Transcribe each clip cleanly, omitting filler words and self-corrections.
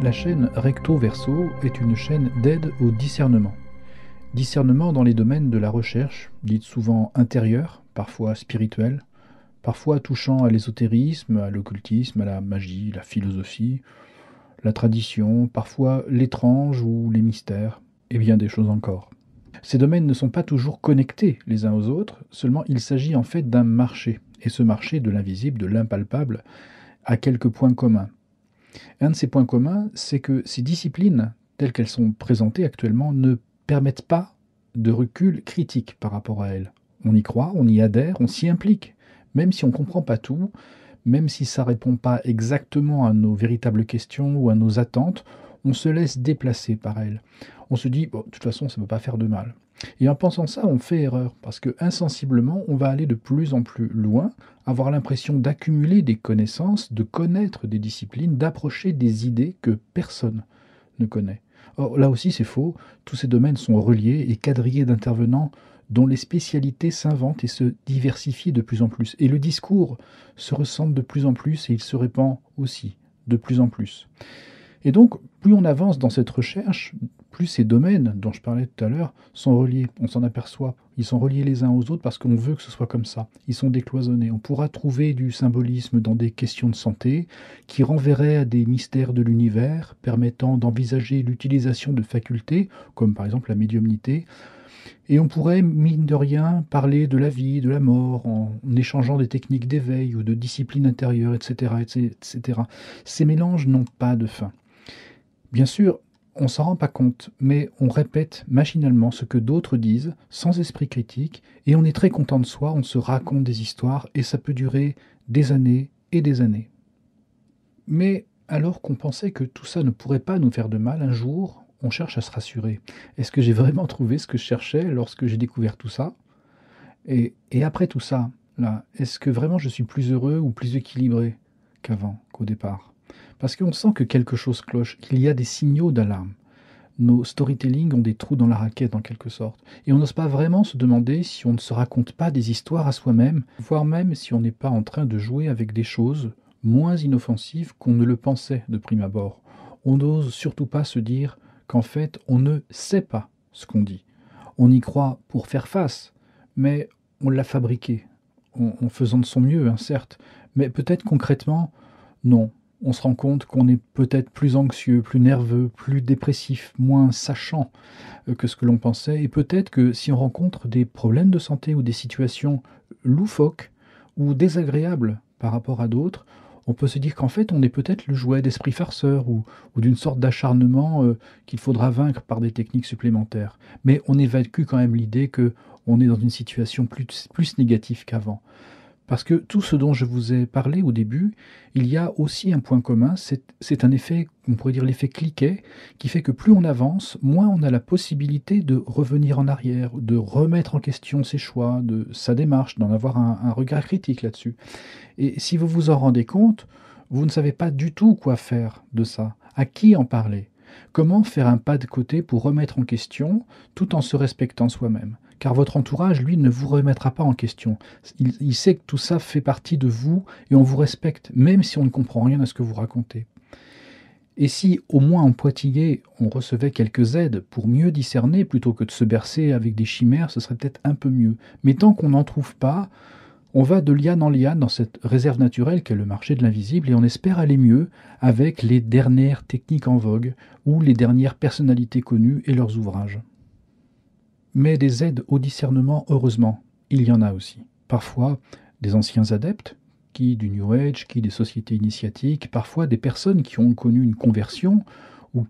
La chaîne Recto Verso est une chaîne d'aide au discernement. Discernement dans les domaines de la recherche, dite souvent intérieure, parfois spirituelle, parfois touchant à l'ésotérisme, à l'occultisme, à la magie, la philosophie, la tradition, parfois l'étrange ou les mystères, et bien des choses encore. Ces domaines ne sont pas toujours connectés les uns aux autres, seulement il s'agit en fait d'un marché, et ce marché de l'invisible, de l'impalpable, a quelques points communs. Un de ces points communs, c'est que ces disciplines, telles qu'elles sont présentées actuellement, ne permettent pas de recul critique par rapport à elles. On y croit, on y adhère, on s'y implique, même si on ne comprend pas tout, même si ça ne répond pas exactement à nos véritables questions ou à nos attentes, on se laisse déplacer par elles. On se dit, bon, de toute façon, ça ne peut pas faire de mal. Et en pensant ça, on fait erreur, parce que insensiblement, on va aller de plus en plus loin, avoir l'impression d'accumuler des connaissances, de connaître des disciplines, d'approcher des idées que personne ne connaît. Or, là aussi, c'est faux. Tous ces domaines sont reliés et quadrillés d'intervenants dont les spécialités s'inventent et se diversifient de plus en plus. Et le discours se ressemble de plus en plus et il se répand aussi de plus en plus. Et donc, plus on avance dans cette recherche, plus ces domaines dont je parlais tout à l'heure sont reliés. On s'en aperçoit. Ils sont reliés les uns aux autres parce qu'on veut que ce soit comme ça. Ils sont décloisonnés. On pourra trouver du symbolisme dans des questions de santé qui renverraient à des mystères de l'univers permettant d'envisager l'utilisation de facultés, comme par exemple la médiumnité. Et on pourrait, mine de rien, parler de la vie, de la mort, en échangeant des techniques d'éveil ou de discipline intérieure, etc., etc. Ces mélanges n'ont pas de fin. Bien sûr, on ne s'en rend pas compte, mais on répète machinalement ce que d'autres disent, sans esprit critique, et on est très content de soi, on se raconte des histoires, et ça peut durer des années et des années. Mais alors qu'on pensait que tout ça ne pourrait pas nous faire de mal, un jour, on cherche à se rassurer. Est-ce que j'ai vraiment trouvé ce que je cherchais lorsque j'ai découvert tout ça ? Et après tout ça, là, est-ce que vraiment je suis plus heureux ou plus équilibré qu'au départ ? Parce qu'on sent que quelque chose cloche, qu'il y a des signaux d'alarme. Nos storytelling ont des trous dans la raquette en quelque sorte. Et on n'ose pas vraiment se demander si on ne se raconte pas des histoires à soi-même, voire même si on n'est pas en train de jouer avec des choses moins inoffensives qu'on ne le pensait de prime abord. On n'ose surtout pas se dire qu'en fait on ne sait pas ce qu'on dit. On y croit pour faire face, mais on l'a fabriqué, en faisant de son mieux, hein, certes, mais peut-être concrètement, non. On se rend compte qu'on est peut-être plus anxieux, plus nerveux, plus dépressif, moins sachant que ce que l'on pensait. Et peut-être que si on rencontre des problèmes de santé ou des situations loufoques ou désagréables par rapport à d'autres, on peut se dire qu'en fait on est peut-être le jouet d'esprit farceur ou d'une sorte d'acharnement qu'il faudra vaincre par des techniques supplémentaires. Mais on évacue quand même l'idée qu'on est dans une situation plus négative qu'avant. Parce que tout ce dont je vous ai parlé au début, il y a aussi un point commun, c'est un effet, on pourrait dire l'effet cliquet, qui fait que plus on avance, moins on a la possibilité de revenir en arrière, de remettre en question ses choix, de sa démarche, d'en avoir un regard critique là-dessus. Et si vous vous en rendez compte, vous ne savez pas du tout quoi faire de ça, à qui en parler, comment faire un pas de côté pour remettre en question tout en se respectant soi-même. Car votre entourage, lui, ne vous remettra pas en question. Il sait que tout ça fait partie de vous et on vous respecte, même si on ne comprend rien à ce que vous racontez. Et si, au moins en Poitillé, on recevait quelques aides pour mieux discerner, plutôt que de se bercer avec des chimères, ce serait peut-être un peu mieux. Mais tant qu'on n'en trouve pas, on va de liane en liane dans cette réserve naturelle qu'est le marché de l'invisible et on espère aller mieux avec les dernières techniques en vogue ou les dernières personnalités connues et leurs ouvrages. Mais des aides au discernement, heureusement, il y en a aussi. Parfois, des anciens adeptes, qui du New Age, qui des sociétés initiatiques, parfois des personnes qui ont connu une conversion ou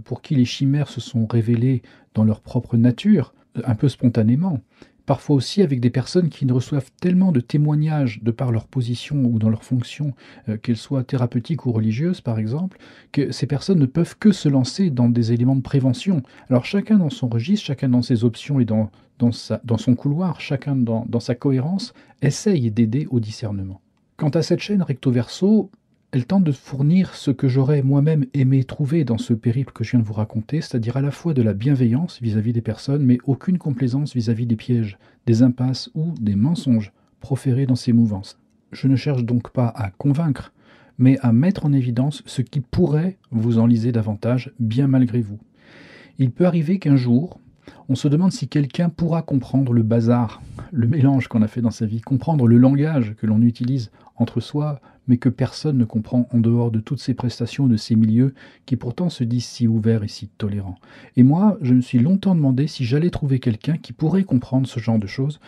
pour qui les chimères se sont révélées dans leur propre nature, un peu spontanément. Parfois aussi avec des personnes qui ne reçoivent tellement de témoignages de par leur position ou dans leur fonction, qu'elles soient thérapeutiques ou religieuses par exemple, que ces personnes ne peuvent que se lancer dans des éléments de prévention. Alors chacun dans son registre, chacun dans ses options et dans son couloir, chacun dans sa cohérence, essaye d'aider au discernement. Quant à cette chaîne Recto Verso, elle tente de fournir ce que j'aurais moi-même aimé trouver dans ce périple que je viens de vous raconter, c'est-à-dire à la fois de la bienveillance vis-à-vis des personnes, mais aucune complaisance vis-à-vis des pièges, des impasses ou des mensonges proférés dans ces mouvances. Je ne cherche donc pas à convaincre, mais à mettre en évidence ce qui pourrait vous enliser davantage, bien malgré vous. Il peut arriver qu'un jour, on se demande si quelqu'un pourra comprendre le bazar, le mélange qu'on a fait dans sa vie, comprendre le langage que l'on utilise entre soi, mais que personne ne comprend en dehors de toutes ces prestations, de ces milieux qui pourtant se disent si ouverts et si tolérants. Et moi, je me suis longtemps demandé si j'allais trouver quelqu'un qui pourrait comprendre ce genre de choses,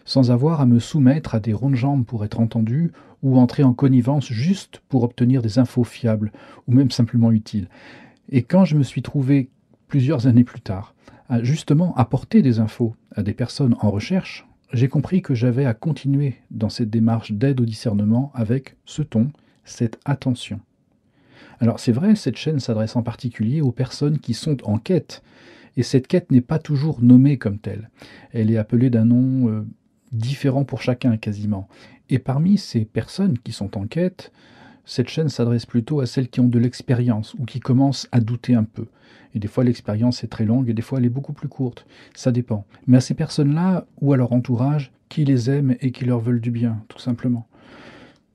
sans avoir à me soumettre à des ronds de jambes pour être entendu, ou entrer en connivence juste pour obtenir des infos fiables, ou même simplement utiles. Et quand je me suis trouvé, plusieurs années plus tard, à justement apporter des infos à des personnes en recherche, j'ai compris que j'avais à continuer dans cette démarche d'aide au discernement avec ce ton, cette attention. Alors c'est vrai, cette chaîne s'adresse en particulier aux personnes qui sont en quête, et cette quête n'est pas toujours nommée comme telle. Elle est appelée d'un nom différent pour chacun quasiment. Et parmi ces personnes qui sont en quête, cette chaîne s'adresse plutôt à celles qui ont de l'expérience ou qui commencent à douter un peu. Et des fois, l'expérience est très longue et des fois, elle est beaucoup plus courte. Ça dépend. Mais à ces personnes-là ou à leur entourage qui les aiment et qui leur veulent du bien, tout simplement.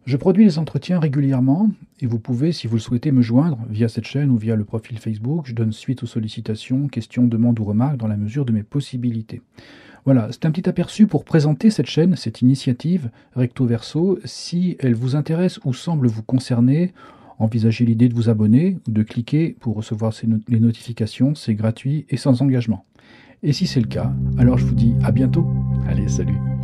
Je produis des entretiens régulièrement et vous pouvez, si vous le souhaitez, me joindre via cette chaîne ou via le profil Facebook. Je donne suite aux sollicitations, questions, demandes ou remarques dans la mesure de mes possibilités. Voilà, c'est un petit aperçu pour présenter cette chaîne, cette initiative Recto Verso. Si elle vous intéresse ou semble vous concerner, envisagez l'idée de vous abonner ou de cliquer pour recevoir les notifications. C'est gratuit et sans engagement. Et si c'est le cas, alors je vous dis à bientôt. Allez, salut!